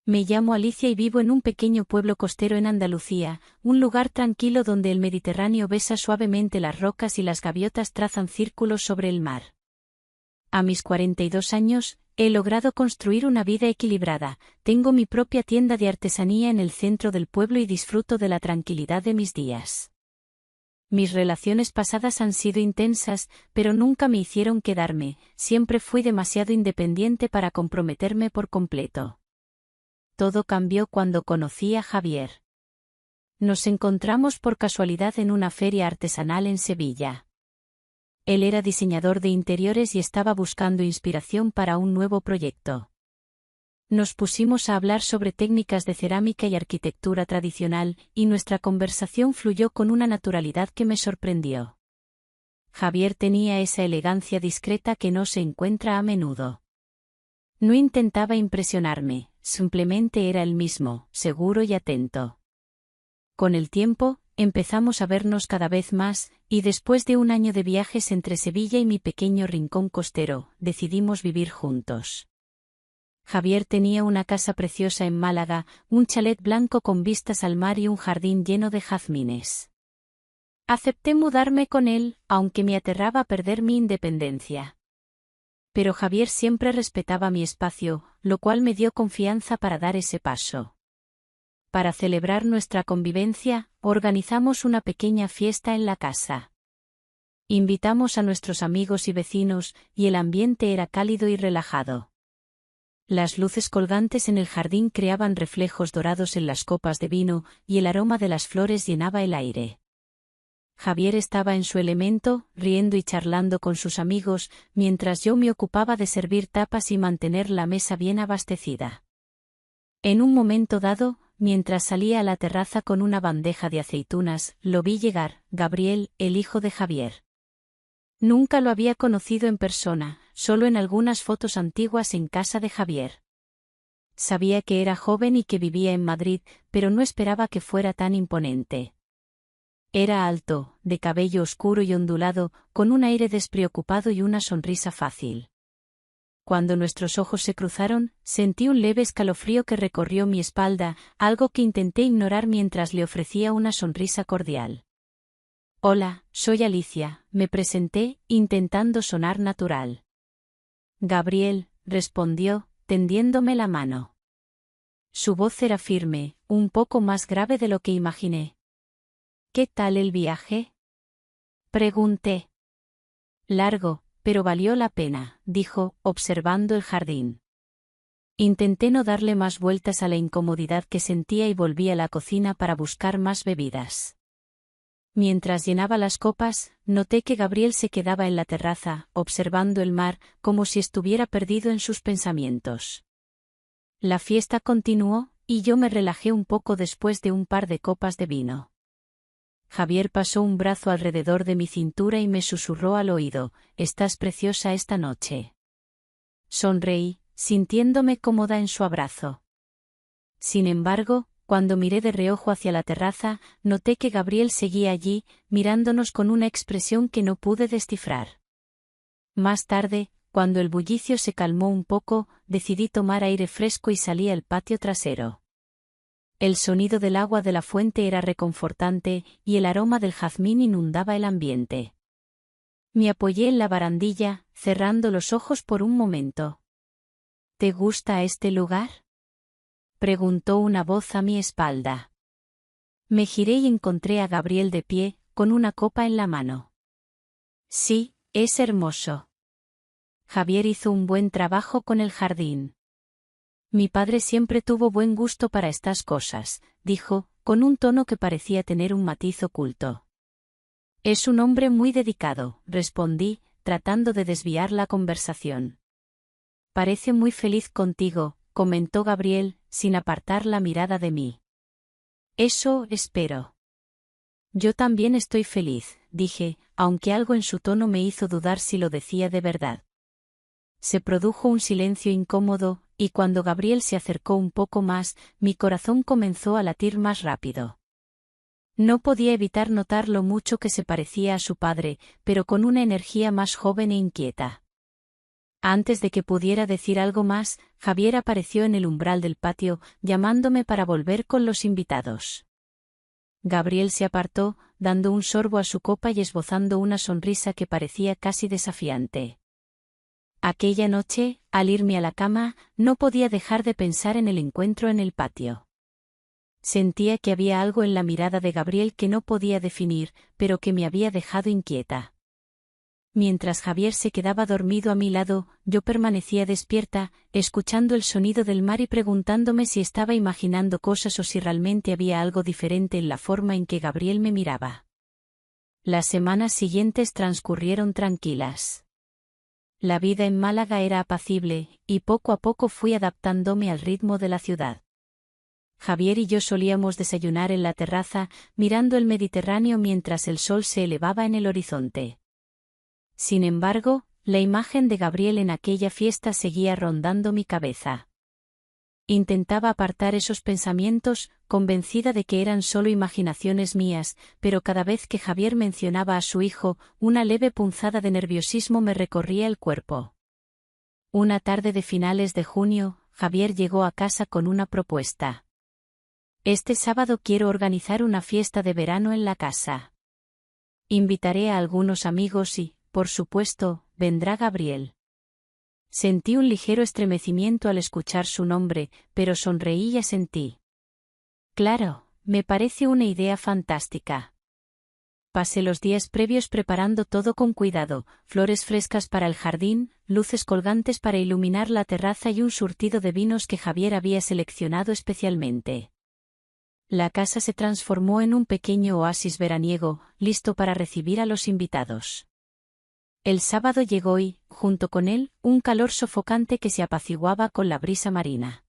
Me llamo Alicia y vivo en un pequeño pueblo costero en Andalucía, un lugar tranquilo donde el Mediterráneo besa suavemente las rocas y las gaviotas trazan círculos sobre el mar. A mis 42 años, he logrado construir una vida equilibrada, tengo mi propia tienda de artesanía en el centro del pueblo y disfruto de la tranquilidad de mis días. Mis relaciones pasadas han sido intensas, pero nunca me hicieron quedarme, siempre fui demasiado independiente para comprometerme por completo. Todo cambió cuando conocí a Javier. Nos encontramos por casualidad en una feria artesanal en Sevilla. Él era diseñador de interiores y estaba buscando inspiración para un nuevo proyecto. Nos pusimos a hablar sobre técnicas de cerámica y arquitectura tradicional, y nuestra conversación fluyó con una naturalidad que me sorprendió. Javier tenía esa elegancia discreta que no se encuentra a menudo. No intentaba impresionarme, simplemente era el mismo, seguro y atento. Con el tiempo, empezamos a vernos cada vez más, y después de un año de viajes entre Sevilla y mi pequeño rincón costero, decidimos vivir juntos. Javier tenía una casa preciosa en Málaga, un chalet blanco con vistas al mar y un jardín lleno de jazmines. Acepté mudarme con él, aunque me aterraba perder mi independencia. Pero Javier siempre respetaba mi espacio, lo cual me dio confianza para dar ese paso. Para celebrar nuestra convivencia, organizamos una pequeña fiesta en la casa. Invitamos a nuestros amigos y vecinos, y el ambiente era cálido y relajado. Las luces colgantes en el jardín creaban reflejos dorados en las copas de vino, y el aroma de las flores llenaba el aire. Javier estaba en su elemento, riendo y charlando con sus amigos, mientras yo me ocupaba de servir tapas y mantener la mesa bien abastecida. En un momento dado, mientras salía a la terraza con una bandeja de aceitunas, lo vi llegar, Gabriel, el hijo de Javier. Nunca lo había conocido en persona, solo en algunas fotos antiguas en casa de Javier. Sabía que era joven y que vivía en Madrid, pero no esperaba que fuera tan imponente. Era alto, de cabello oscuro y ondulado, con un aire despreocupado y una sonrisa fácil. Cuando nuestros ojos se cruzaron, sentí un leve escalofrío que recorrió mi espalda, algo que intenté ignorar mientras le ofrecía una sonrisa cordial. Hola, soy Alicia, me presenté, intentando sonar natural. Gabriel, respondió, tendiéndome la mano. Su voz era firme, un poco más grave de lo que imaginé. ¿Qué tal el viaje?, pregunté. Largo, pero valió la pena, dijo, observando el jardín. Intenté no darle más vueltas a la incomodidad que sentía y volví a la cocina para buscar más bebidas. Mientras llenaba las copas, noté que Gabriel se quedaba en la terraza, observando el mar, como si estuviera perdido en sus pensamientos. La fiesta continuó, y yo me relajé un poco después de un par de copas de vino. Javier pasó un brazo alrededor de mi cintura y me susurró al oído, «Estás preciosa esta noche». Sonreí, sintiéndome cómoda en su abrazo. Sin embargo, cuando miré de reojo hacia la terraza, noté que Gabriel seguía allí, mirándonos con una expresión que no pude descifrar. Más tarde, cuando el bullicio se calmó un poco, decidí tomar aire fresco y salí al patio trasero. El sonido del agua de la fuente era reconfortante, y el aroma del jazmín inundaba el ambiente. Me apoyé en la barandilla, cerrando los ojos por un momento. ¿Te gusta este lugar?, preguntó una voz a mi espalda. Me giré y encontré a Gabriel de pie, con una copa en la mano. Sí, es hermoso. Javier hizo un buen trabajo con el jardín. Mi padre siempre tuvo buen gusto para estas cosas, dijo, con un tono que parecía tener un matiz oculto. Es un hombre muy dedicado, respondí, tratando de desviar la conversación. Parece muy feliz contigo, comentó Gabriel, sin apartar la mirada de mí. Eso espero. Yo también estoy feliz, dije, aunque algo en su tono me hizo dudar si lo decía de verdad. Se produjo un silencio incómodo, y cuando Gabriel se acercó un poco más, mi corazón comenzó a latir más rápido. No podía evitar notar lo mucho que se parecía a su padre, pero con una energía más joven e inquieta. Antes de que pudiera decir algo más, Javier apareció en el umbral del patio, llamándome para volver con los invitados. Gabriel se apartó, dando un sorbo a su copa y esbozando una sonrisa que parecía casi desafiante. Aquella noche, al irme a la cama, no podía dejar de pensar en el encuentro en el patio. Sentía que había algo en la mirada de Gabriel que no podía definir, pero que me había dejado inquieta. Mientras Javier se quedaba dormido a mi lado, yo permanecía despierta, escuchando el sonido del mar y preguntándome si estaba imaginando cosas o si realmente había algo diferente en la forma en que Gabriel me miraba. Las semanas siguientes transcurrieron tranquilas. La vida en Málaga era apacible, y poco a poco fui adaptándome al ritmo de la ciudad. Javier y yo solíamos desayunar en la terraza, mirando el Mediterráneo mientras el sol se elevaba en el horizonte. Sin embargo, la imagen de Gabriel en aquella fiesta seguía rondando mi cabeza. Intentaba apartar esos pensamientos, convencida de que eran solo imaginaciones mías, pero cada vez que Javier mencionaba a su hijo, una leve punzada de nerviosismo me recorría el cuerpo. Una tarde de finales de junio, Javier llegó a casa con una propuesta. Este sábado quiero organizar una fiesta de verano en la casa. Invitaré a algunos amigos y, por supuesto, vendrá Gabriel. Sentí un ligero estremecimiento al escuchar su nombre, pero sonreí y asentí. Claro, me parece una idea fantástica. Pasé los días previos preparando todo con cuidado, flores frescas para el jardín, luces colgantes para iluminar la terraza y un surtido de vinos que Javier había seleccionado especialmente. La casa se transformó en un pequeño oasis veraniego, listo para recibir a los invitados. El sábado llegó y, junto con él, un calor sofocante que se apaciguaba con la brisa marina.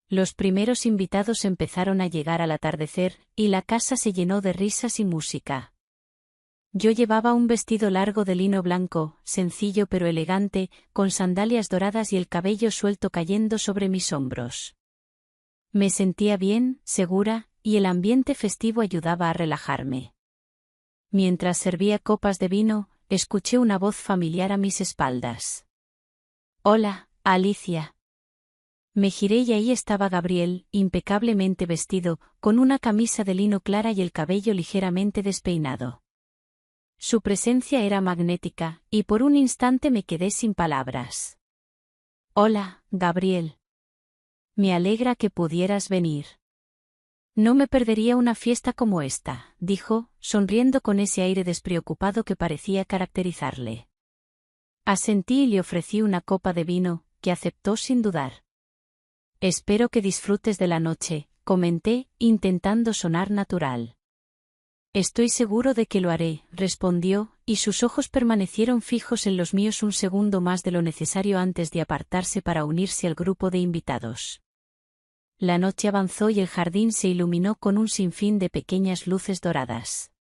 Los primeros invitados empezaron a llegar al atardecer, y la casa se llenó de risas y música. Yo llevaba un vestido largo de lino blanco, sencillo pero elegante, con sandalias doradas y el cabello suelto cayendo sobre mis hombros. Me sentía bien, segura, y el ambiente festivo ayudaba a relajarme. Mientras servía copas de vino, escuché una voz familiar a mis espaldas. «Hola, Alicia». Me giré y ahí estaba Gabriel, impecablemente vestido, con una camisa de lino clara y el cabello ligeramente despeinado. Su presencia era magnética, y por un instante me quedé sin palabras. «Hola, Gabriel. Me alegra que pudieras venir. No me perdería una fiesta como esta», dijo, sonriendo con ese aire despreocupado que parecía caracterizarle. Asentí y le ofrecí una copa de vino, que aceptó sin dudar. «Espero que disfrutes de la noche», comenté, intentando sonar natural. «Estoy seguro de que lo haré», respondió, y sus ojos permanecieron fijos en los míos un segundo más de lo necesario antes de apartarse para unirse al grupo de invitados. La noche avanzó y el jardín se iluminó con un sinfín de pequeñas luces doradas.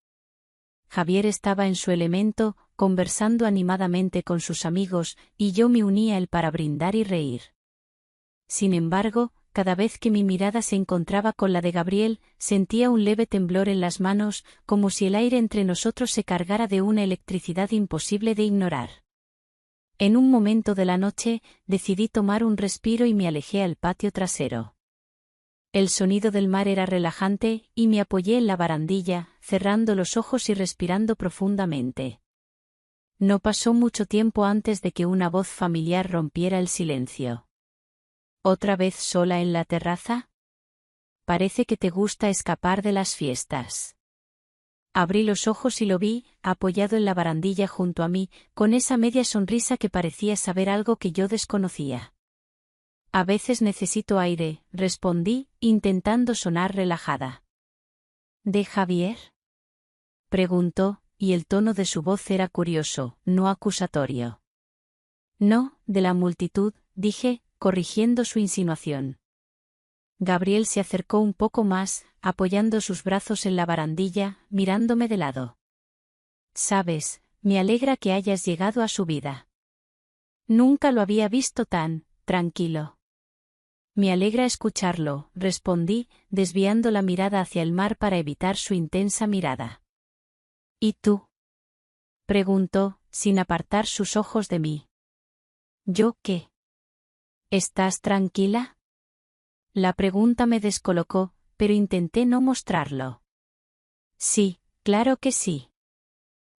Javier estaba en su elemento, conversando animadamente con sus amigos, y yo me uní a él para brindar y reír. Sin embargo, cada vez que mi mirada se encontraba con la de Gabriel, sentía un leve temblor en las manos, como si el aire entre nosotros se cargara de una electricidad imposible de ignorar. En un momento de la noche, decidí tomar un respiro y me alejé al patio trasero. El sonido del mar era relajante, y me apoyé en la barandilla, cerrando los ojos y respirando profundamente. No pasó mucho tiempo antes de que una voz familiar rompiera el silencio. «¿Otra vez sola en la terraza? Parece que te gusta escapar de las fiestas». Abrí los ojos y lo vi, apoyado en la barandilla junto a mí, con esa media sonrisa que parecía saber algo que yo desconocía. «A veces necesito aire», respondí, intentando sonar relajada. «¿De Javier?», preguntó, y el tono de su voz era curioso, no acusatorio. «No, de la multitud», dije, corrigiendo su insinuación. Gabriel se acercó un poco más, apoyando sus brazos en la barandilla, mirándome de lado. «Sabes, me alegra que hayas llegado a su vida. Nunca lo había visto tan tranquilo». «Me alegra escucharlo», respondí, desviando la mirada hacia el mar para evitar su intensa mirada. «¿Y tú?», preguntó, sin apartar sus ojos de mí. ¿Yo qué? ¿Estás tranquila? La pregunta me descolocó, pero intenté no mostrarlo. Sí, claro que sí.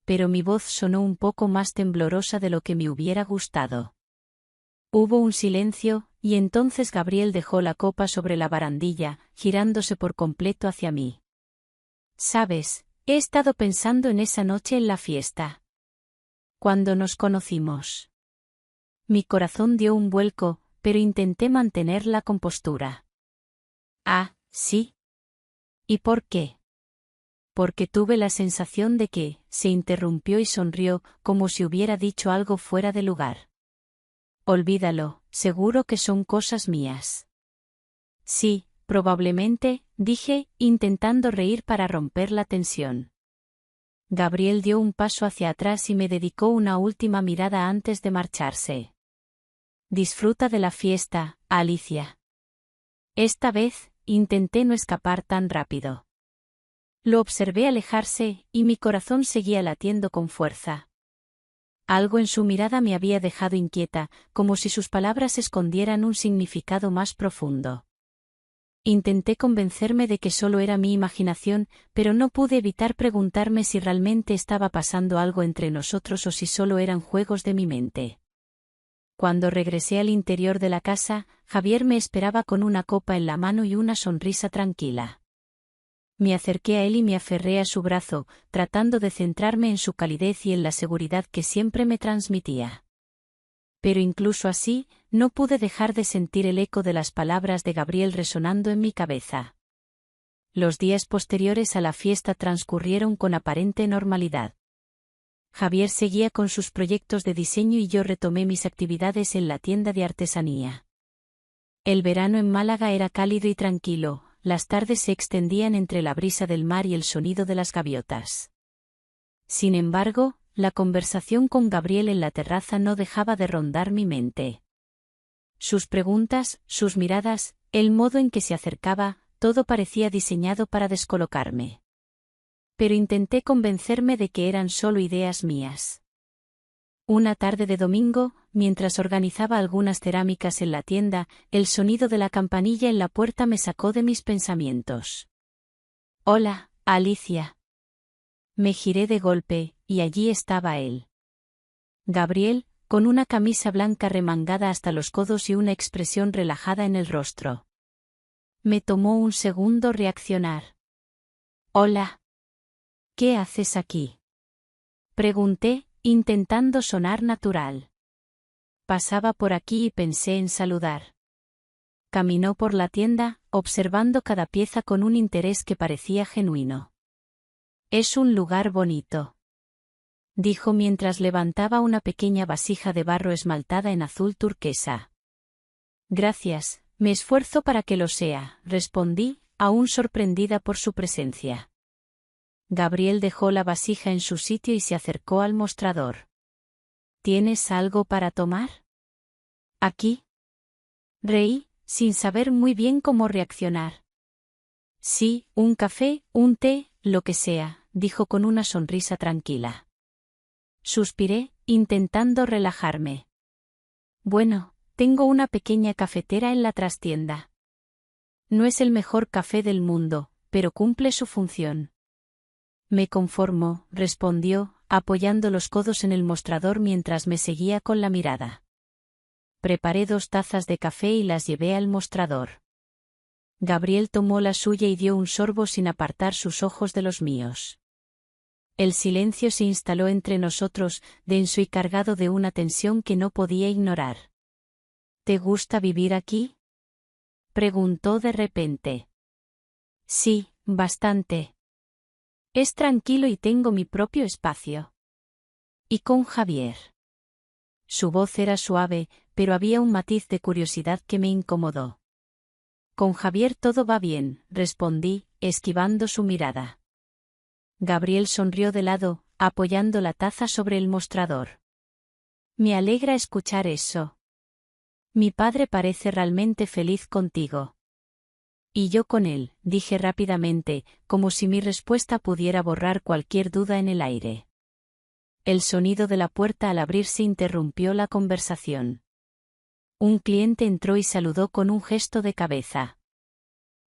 Pero mi voz sonó un poco más temblorosa de lo que me hubiera gustado. Hubo un silencio, y entonces Gabriel dejó la copa sobre la barandilla, girándose por completo hacia mí. ¿Sabes? He estado pensando en esa noche en la fiesta. Cuando nos conocimos. Mi corazón dio un vuelco, pero intenté mantener la compostura. Ah, sí. ¿Y por qué? Porque tuve la sensación de que, se interrumpió y sonrió, como si hubiera dicho algo fuera de lugar. Olvídalo, seguro que son cosas mías. Sí, probablemente, dije, intentando reír para romper la tensión. Gabriel dio un paso hacia atrás y me dedicó una última mirada antes de marcharse. Disfruta de la fiesta, Alicia. Esta vez, intenté no escapar tan rápido. Lo observé alejarse, y mi corazón seguía latiendo con fuerza. Algo en su mirada me había dejado inquieta, como si sus palabras escondieran un significado más profundo. Intenté convencerme de que solo era mi imaginación, pero no pude evitar preguntarme si realmente estaba pasando algo entre nosotros o si solo eran juegos de mi mente. Cuando regresé al interior de la casa, Javier me esperaba con una copa en la mano y una sonrisa tranquila. Me acerqué a él y me aferré a su brazo, tratando de centrarme en su calidez y en la seguridad que siempre me transmitía. Pero incluso así, no pude dejar de sentir el eco de las palabras de Gabriel resonando en mi cabeza. Los días posteriores a la fiesta transcurrieron con aparente normalidad. Javier seguía con sus proyectos de diseño y yo retomé mis actividades en la tienda de artesanía. El verano en Málaga era cálido y tranquilo, las tardes se extendían entre la brisa del mar y el sonido de las gaviotas. Sin embargo, la conversación con Gabriel en la terraza no dejaba de rondar mi mente. Sus preguntas, sus miradas, el modo en que se acercaba, todo parecía diseñado para descolocarme. Pero intenté convencerme de que eran solo ideas mías. Una tarde de domingo, mientras organizaba algunas cerámicas en la tienda, el sonido de la campanilla en la puerta me sacó de mis pensamientos. «Hola, Alicia». Me giré de golpe, y allí estaba él. Gabriel, con una camisa blanca remangada hasta los codos y una expresión relajada en el rostro. Me tomó un segundo reaccionar. «Hola. ¿Qué haces aquí?», pregunté, intentando sonar natural. Pasaba por aquí y pensé en saludar. Caminó por la tienda, observando cada pieza con un interés que parecía genuino. «Es un lugar bonito», dijo mientras levantaba una pequeña vasija de barro esmaltada en azul turquesa. «Gracias, me esfuerzo para que lo sea», respondí, aún sorprendida por su presencia. Gabriel dejó la vasija en su sitio y se acercó al mostrador. «¿Tienes algo para tomar?». «¿Aquí?». Reí, sin saber muy bien cómo reaccionar. «Sí, un café, un té, lo que sea», dijo con una sonrisa tranquila. Suspiré, intentando relajarme. «Bueno, tengo una pequeña cafetera en la trastienda. No es el mejor café del mundo, pero cumple su función». «Me conformo», respondió, apoyando los codos en el mostrador mientras me seguía con la mirada. Preparé 2 tazas de café y las llevé al mostrador. Gabriel tomó la suya y dio un sorbo sin apartar sus ojos de los míos. El silencio se instaló entre nosotros, denso y cargado de una tensión que no podía ignorar. «¿Te gusta vivir aquí?», preguntó de repente. «Sí, bastante. Es tranquilo y tengo mi propio espacio». «¿Y con Javier?». Su voz era suave, pero había un matiz de curiosidad que me incomodó. «Con Javier todo va bien», respondí, esquivando su mirada. Gabriel sonrió de lado, apoyando la taza sobre el mostrador. «Me alegra escuchar eso. Mi padre parece realmente feliz contigo». «Y yo con él», dije rápidamente, como si mi respuesta pudiera borrar cualquier duda en el aire. El sonido de la puerta al abrirse interrumpió la conversación. Un cliente entró y saludó con un gesto de cabeza.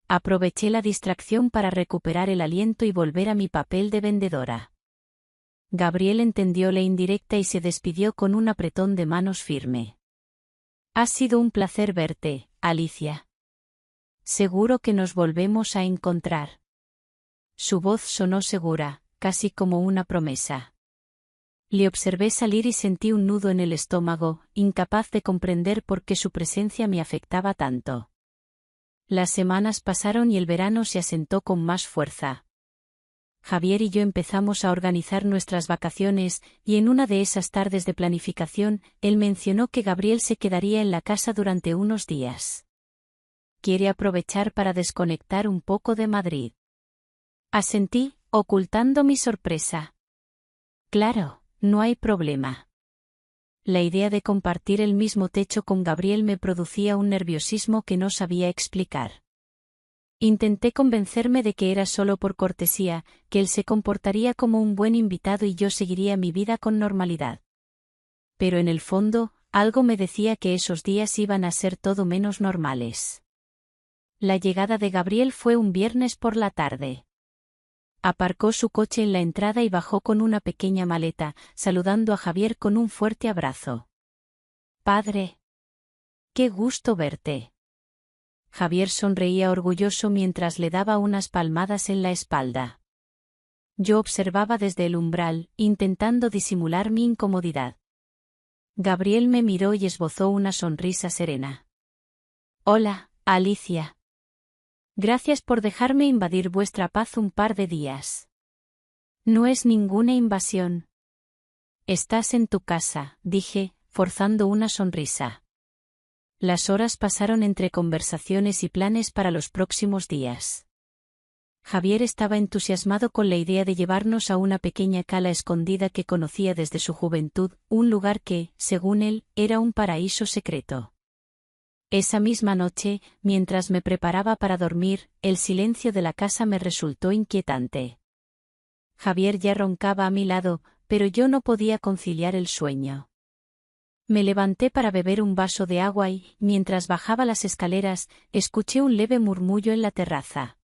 Aproveché la distracción para recuperar el aliento y volver a mi papel de vendedora. Gabriel entendió la indirecta y se despidió con un apretón de manos firme. Ha sido un placer verte, Alicia. Seguro que nos volvemos a encontrar. Su voz sonó segura, casi como una promesa. Le observé salir y sentí un nudo en el estómago, incapaz de comprender por qué su presencia me afectaba tanto. Las semanas pasaron y el verano se asentó con más fuerza. Javier y yo empezamos a organizar nuestras vacaciones, y en una de esas tardes de planificación, él mencionó que Gabriel se quedaría en la casa durante unos días. Quiere aprovechar para desconectar un poco de Madrid. Asentí, ocultando mi sorpresa. Claro, no hay problema. La idea de compartir el mismo techo con Gabriel me producía un nerviosismo que no sabía explicar. Intenté convencerme de que era solo por cortesía, que él se comportaría como un buen invitado y yo seguiría mi vida con normalidad. Pero en el fondo, algo me decía que esos días iban a ser todo menos normales. La llegada de Gabriel fue un viernes por la tarde. Aparcó su coche en la entrada y bajó con una pequeña maleta, saludando a Javier con un fuerte abrazo. «Padre. Qué gusto verte». Javier sonreía orgulloso mientras le daba unas palmadas en la espalda. Yo observaba desde el umbral, intentando disimular mi incomodidad. Gabriel me miró y esbozó una sonrisa serena. «Hola, Alicia. Gracias por dejarme invadir vuestra paz un par de días». «No es ninguna invasión. Estás en tu casa», dije, forzando una sonrisa. Las horas pasaron entre conversaciones y planes para los próximos días. Javier estaba entusiasmado con la idea de llevarnos a una pequeña cala escondida que conocía desde su juventud, un lugar que, según él, era un paraíso secreto. Esa misma noche, mientras me preparaba para dormir, el silencio de la casa me resultó inquietante. Javier ya roncaba a mi lado, pero yo no podía conciliar el sueño. Me levanté para beber un vaso de agua y, mientras bajaba las escaleras, escuché un leve murmullo en la terraza.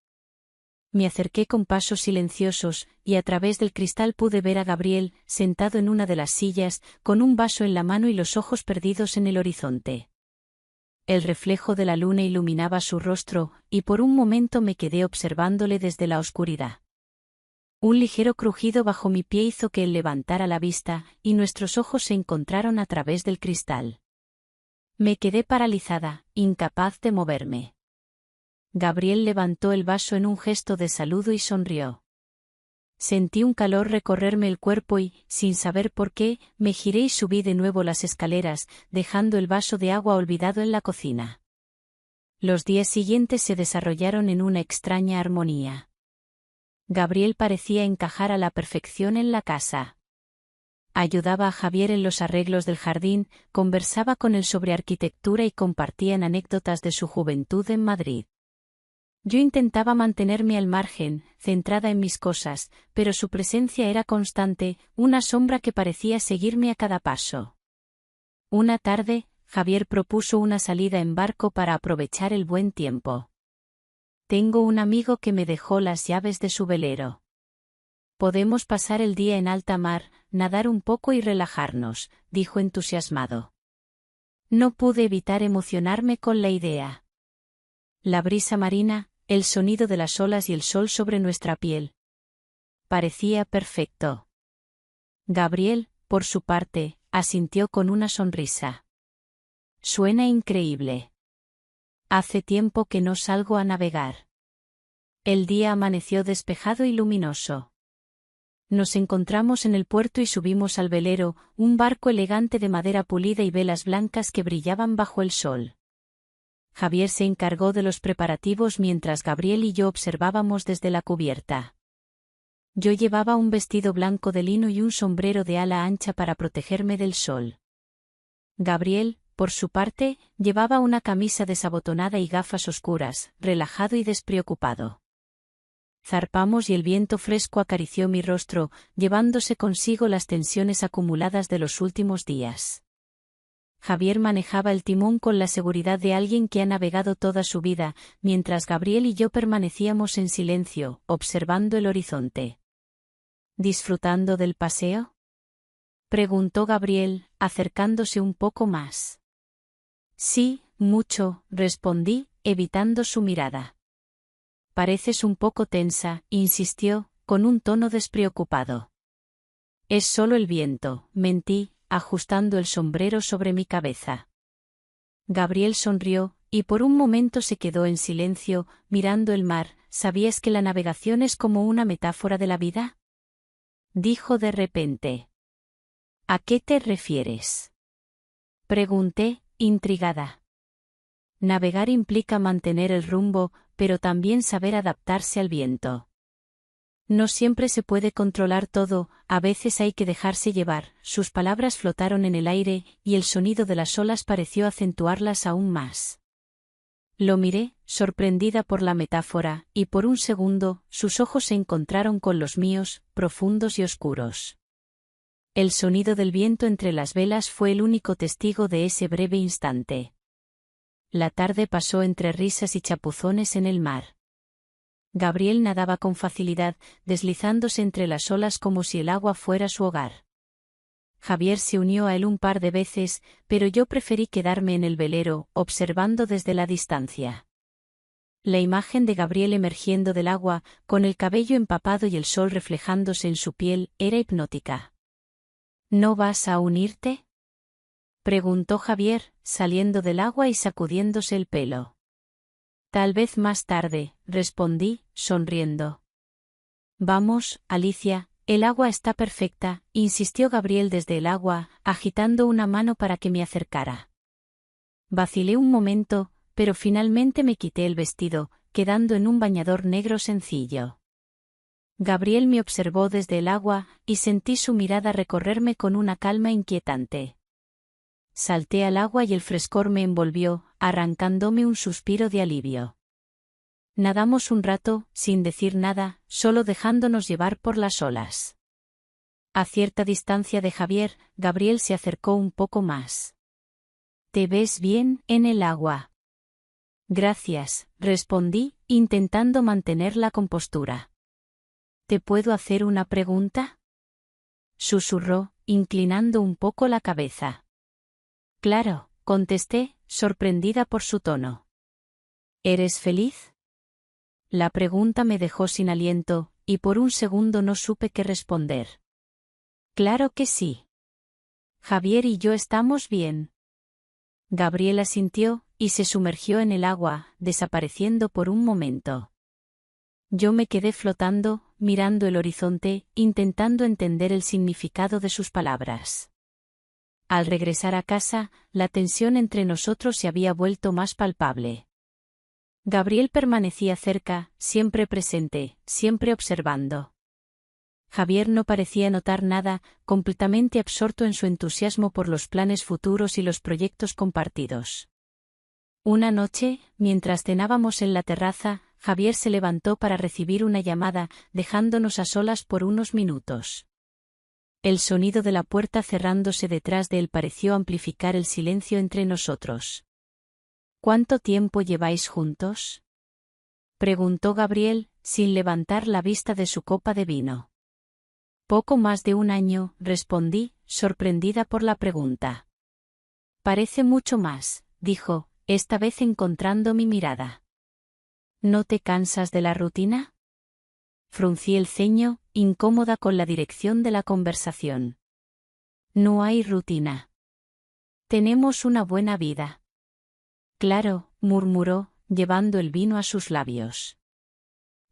Me acerqué con pasos silenciosos, y a través del cristal pude ver a Gabriel, sentado en una de las sillas, con un vaso en la mano y los ojos perdidos en el horizonte. El reflejo de la luna iluminaba su rostro, y por un momento me quedé observándole desde la oscuridad. Un ligero crujido bajo mi pie hizo que él levantara la vista, y nuestros ojos se encontraron a través del cristal. Me quedé paralizada, incapaz de moverme. Gabriel levantó el vaso en un gesto de saludo y sonrió. Sentí un calor recorrerme el cuerpo y, sin saber por qué, me giré y subí de nuevo las escaleras, dejando el vaso de agua olvidado en la cocina. Los días siguientes se desarrollaron en una extraña armonía. Gabriel parecía encajar a la perfección en la casa. Ayudaba a Javier en los arreglos del jardín, conversaba con él sobre arquitectura y compartían anécdotas de su juventud en Madrid. Yo intentaba mantenerme al margen, centrada en mis cosas, pero su presencia era constante, una sombra que parecía seguirme a cada paso. Una tarde, Javier propuso una salida en barco para aprovechar el buen tiempo. «Tengo un amigo que me dejó las llaves de su velero. Podemos pasar el día en alta mar, nadar un poco y relajarnos», dijo entusiasmado. No pude evitar emocionarme con la idea. La brisa marina, el sonido de las olas y el sol sobre nuestra piel. Parecía perfecto. Gabriel, por su parte, asintió con una sonrisa. «Suena increíble. Hace tiempo que no salgo a navegar». El día amaneció despejado y luminoso. Nos encontramos en el puerto y subimos al velero, un barco elegante de madera pulida y velas blancas que brillaban bajo el sol. Javier se encargó de los preparativos mientras Gabriel y yo observábamos desde la cubierta. Yo llevaba un vestido blanco de lino y un sombrero de ala ancha para protegerme del sol. Gabriel, por su parte, llevaba una camisa desabotonada y gafas oscuras, relajado y despreocupado. Zarpamos y el viento fresco acarició mi rostro, llevándose consigo las tensiones acumuladas de los últimos días. Javier manejaba el timón con la seguridad de alguien que ha navegado toda su vida, mientras Gabriel y yo permanecíamos en silencio, observando el horizonte. ¿Disfrutando del paseo?, preguntó Gabriel, acercándose un poco más. Sí, mucho, respondí, evitando su mirada. Pareces un poco tensa, insistió, con un tono despreocupado. Es solo el viento, mentí, ajustando el sombrero sobre mi cabeza. Gabriel sonrió, y por un momento se quedó en silencio, mirando el mar. ¿Sabías que la navegación es como una metáfora de la vida?, dijo de repente. ¿A qué te refieres?, pregunté, intrigada. Navegar implica mantener el rumbo, pero también saber adaptarse al viento. No siempre se puede controlar todo, a veces hay que dejarse llevar. Sus palabras flotaron en el aire, y el sonido de las olas pareció acentuarlas aún más. Lo miré, sorprendida por la metáfora, y por un segundo, sus ojos se encontraron con los míos, profundos y oscuros. El sonido del viento entre las velas fue el único testigo de ese breve instante. La tarde pasó entre risas y chapuzones en el mar. Gabriel nadaba con facilidad, deslizándose entre las olas como si el agua fuera su hogar. Javier se unió a él un par de veces, pero yo preferí quedarme en el velero, observando desde la distancia. La imagen de Gabriel emergiendo del agua, con el cabello empapado y el sol reflejándose en su piel, era hipnótica. ¿No vas a unirte?, preguntó Javier, saliendo del agua y sacudiéndose el pelo. Tal vez más tarde, respondí, sonriendo. Vamos, Alicia, el agua está perfecta, insistió Gabriel desde el agua, agitando una mano para que me acercara. Vacilé un momento, pero finalmente me quité el vestido, quedando en un bañador negro sencillo. Gabriel me observó desde el agua, y sentí su mirada recorrerme con una calma inquietante. Salté al agua y el frescor me envolvió, arrancándome un suspiro de alivio. Nadamos un rato, sin decir nada, solo dejándonos llevar por las olas. A cierta distancia de Javier, Gabriel se acercó un poco más. ¿Te ves bien en el agua? Gracias, respondí, intentando mantener la compostura. ¿Te puedo hacer una pregunta?, susurró, inclinando un poco la cabeza. Claro, contesté, sorprendida por su tono. ¿Eres feliz?, la pregunta me dejó sin aliento, y por un segundo no supe qué responder. Claro que sí. Javier y yo estamos bien. Gabriel asintió, y se sumergió en el agua, desapareciendo por un momento. Yo me quedé flotando, mirando el horizonte, intentando entender el significado de sus palabras. Al regresar a casa, la tensión entre nosotros se había vuelto más palpable. Gabriel permanecía cerca, siempre presente, siempre observando. Javier no parecía notar nada, completamente absorto en su entusiasmo por los planes futuros y los proyectos compartidos. Una noche, mientras cenábamos en la terraza, Javier se levantó para recibir una llamada, dejándonos a solas por unos minutos. El sonido de la puerta cerrándose detrás de él pareció amplificar el silencio entre nosotros. ¿Cuánto tiempo lleváis juntos?, preguntó Gabriel, sin levantar la vista de su copa de vino. Poco más de un año, respondí, sorprendida por la pregunta. Parece mucho más, dijo, esta vez encontrando mi mirada. ¿No te cansas de la rutina?, fruncí el ceño, incómoda con la dirección de la conversación. No hay rutina. Tenemos una buena vida. Claro, murmuró, llevando el vino a sus labios.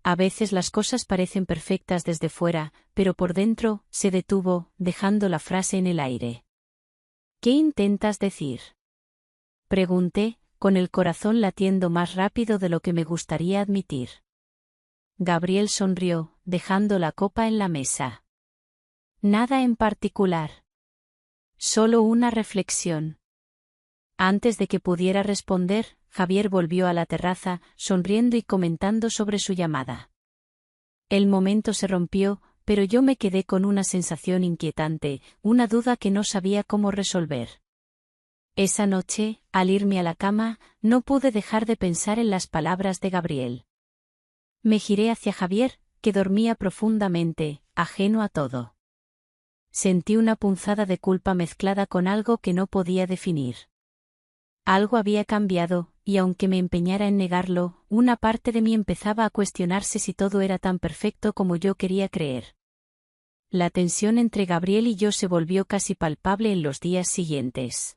A veces las cosas parecen perfectas desde fuera, pero por dentro, se detuvo, dejando la frase en el aire. ¿Qué intentas decir?, pregunté, con el corazón latiendo más rápido de lo que me gustaría admitir. Gabriel sonrió, dejando la copa en la mesa. Nada en particular. Solo una reflexión. Antes de que pudiera responder, Javier volvió a la terraza, sonriendo y comentando sobre su llamada. El momento se rompió, pero yo me quedé con una sensación inquietante, una duda que no sabía cómo resolver. Esa noche, al irme a la cama, no pude dejar de pensar en las palabras de Gabriel. Me giré hacia Javier, que dormía profundamente, ajeno a todo. Sentí una punzada de culpa mezclada con algo que no podía definir. Algo había cambiado, y aunque me empeñara en negarlo, una parte de mí empezaba a cuestionarse si todo era tan perfecto como yo quería creer. La tensión entre Gabriel y yo se volvió casi palpable en los días siguientes.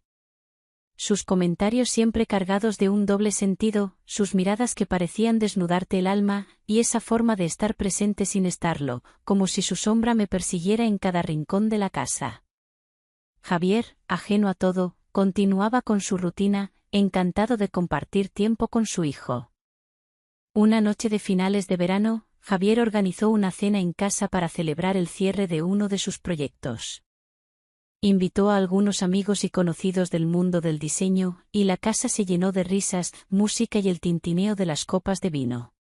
Sus comentarios siempre cargados de un doble sentido, sus miradas que parecían desnudarte el alma, y esa forma de estar presente sin estarlo, como si su sombra me persiguiera en cada rincón de la casa. Javier, ajeno a todo, continuaba con su rutina, encantado de compartir tiempo con su hijo. Una noche de finales de verano, Javier organizó una cena en casa para celebrar el cierre de uno de sus proyectos. Invitó a algunos amigos y conocidos del mundo del diseño, y la casa se llenó de risas, música y el tintineo de las copas de vino.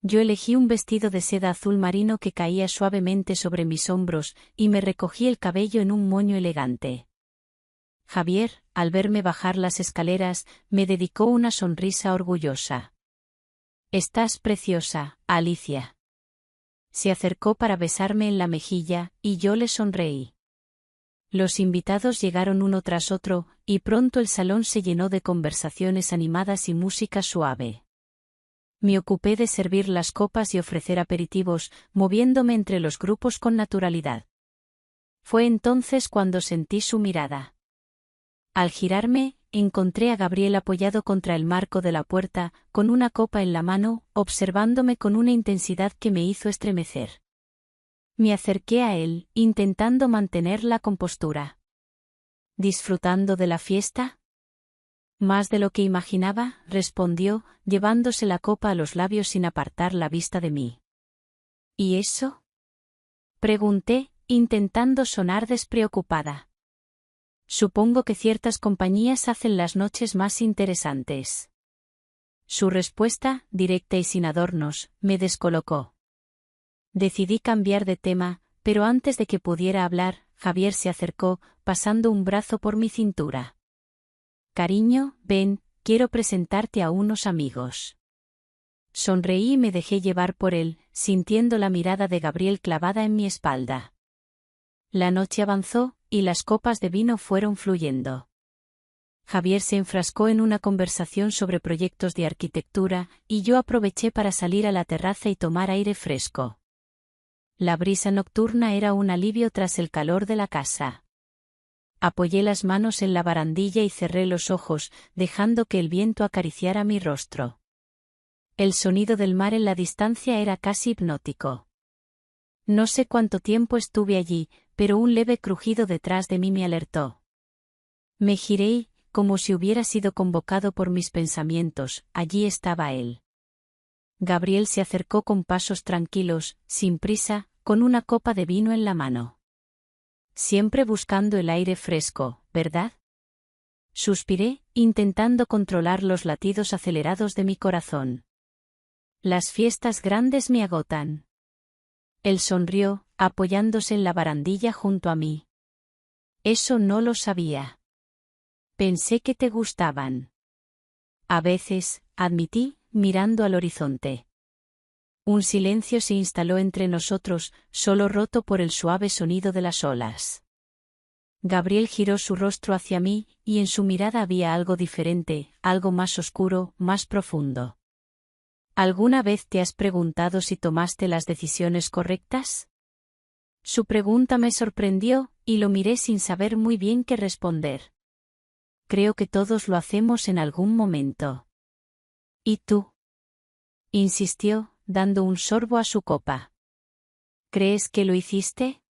Yo elegí un vestido de seda azul marino que caía suavemente sobre mis hombros, y me recogí el cabello en un moño elegante. Javier, al verme bajar las escaleras, me dedicó una sonrisa orgullosa. «Estás preciosa, Alicia». Se acercó para besarme en la mejilla, y yo le sonreí. Los invitados llegaron uno tras otro, y pronto el salón se llenó de conversaciones animadas y música suave. Me ocupé de servir las copas y ofrecer aperitivos, moviéndome entre los grupos con naturalidad. Fue entonces cuando sentí su mirada. Al girarme, encontré a Gabriel apoyado contra el marco de la puerta, con una copa en la mano, observándome con una intensidad que me hizo estremecer. Me acerqué a él, intentando mantener la compostura. ¿Disfrutando de la fiesta? Más de lo que imaginaba, respondió, llevándose la copa a los labios sin apartar la vista de mí. ¿Y eso?, pregunté, intentando sonar despreocupada. Supongo que ciertas compañías hacen las noches más interesantes. Su respuesta, directa y sin adornos, me descolocó. Decidí cambiar de tema, pero antes de que pudiera hablar, Javier se acercó, pasando un brazo por mi cintura. «Cariño, ven, quiero presentarte a unos amigos». Sonreí y me dejé llevar por él, sintiendo la mirada de Gabriel clavada en mi espalda. La noche avanzó, y las copas de vino fueron fluyendo. Javier se enfrascó en una conversación sobre proyectos de arquitectura, y yo aproveché para salir a la terraza y tomar aire fresco. La brisa nocturna era un alivio tras el calor de la casa. Apoyé las manos en la barandilla y cerré los ojos, dejando que el viento acariciara mi rostro. El sonido del mar en la distancia era casi hipnótico. No sé cuánto tiempo estuve allí, pero un leve crujido detrás de mí me alertó. Me giré y, como si hubiera sido convocado por mis pensamientos, allí estaba él. Gabriel se acercó con pasos tranquilos, sin prisa, con una copa de vino en la mano. Siempre buscando el aire fresco, ¿verdad? Suspiré, intentando controlar los latidos acelerados de mi corazón. Las fiestas grandes me agotan. Él sonrió, apoyándose en la barandilla junto a mí. Eso no lo sabía. Pensé que te gustaban. A veces, admití, mirando al horizonte. Un silencio se instaló entre nosotros, solo roto por el suave sonido de las olas. Gabriel giró su rostro hacia mí, y en su mirada había algo diferente, algo más oscuro, más profundo. ¿Alguna vez te has preguntado si tomaste las decisiones correctas? Su pregunta me sorprendió, y lo miré sin saber muy bien qué responder. Creo que todos lo hacemos en algún momento. ¿Y tú?, insistió, dando un sorbo a su copa. ¿Crees que lo hiciste?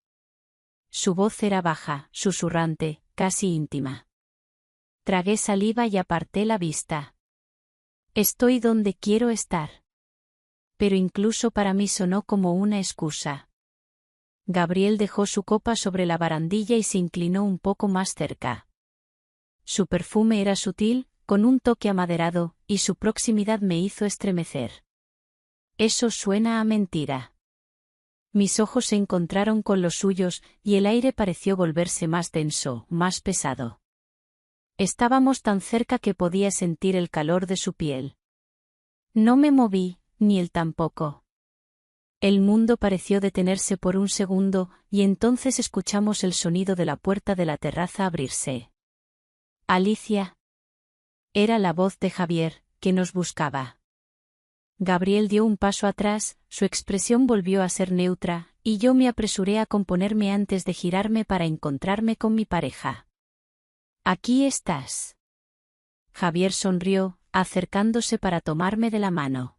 Su voz era baja, susurrante, casi íntima. Tragué saliva y aparté la vista. Estoy donde quiero estar. Pero incluso para mí sonó como una excusa. Gabriel dejó su copa sobre la barandilla y se inclinó un poco más cerca. Su perfume era sutil, con un toque amaderado, y su proximidad me hizo estremecer. Eso suena a mentira. Mis ojos se encontraron con los suyos, y el aire pareció volverse más denso, más pesado. Estábamos tan cerca que podía sentir el calor de su piel. No me moví, ni él tampoco. El mundo pareció detenerse por un segundo, y entonces escuchamos el sonido de la puerta de la terraza abrirse. Alicia. Era la voz de Javier, que nos buscaba. Gabriel dio un paso atrás, su expresión volvió a ser neutra, y yo me apresuré a componerme antes de girarme para encontrarme con mi pareja. «Aquí estás». Javier sonrió, acercándose para tomarme de la mano.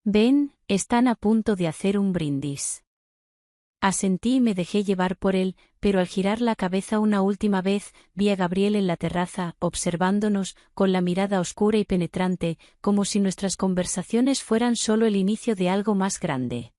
«Ven, están a punto de hacer un brindis». Asentí y me dejé llevar por él, pero al girar la cabeza una última vez, vi a Gabriel en la terraza, observándonos, con la mirada oscura y penetrante, como si nuestras conversaciones fueran solo el inicio de algo más grande.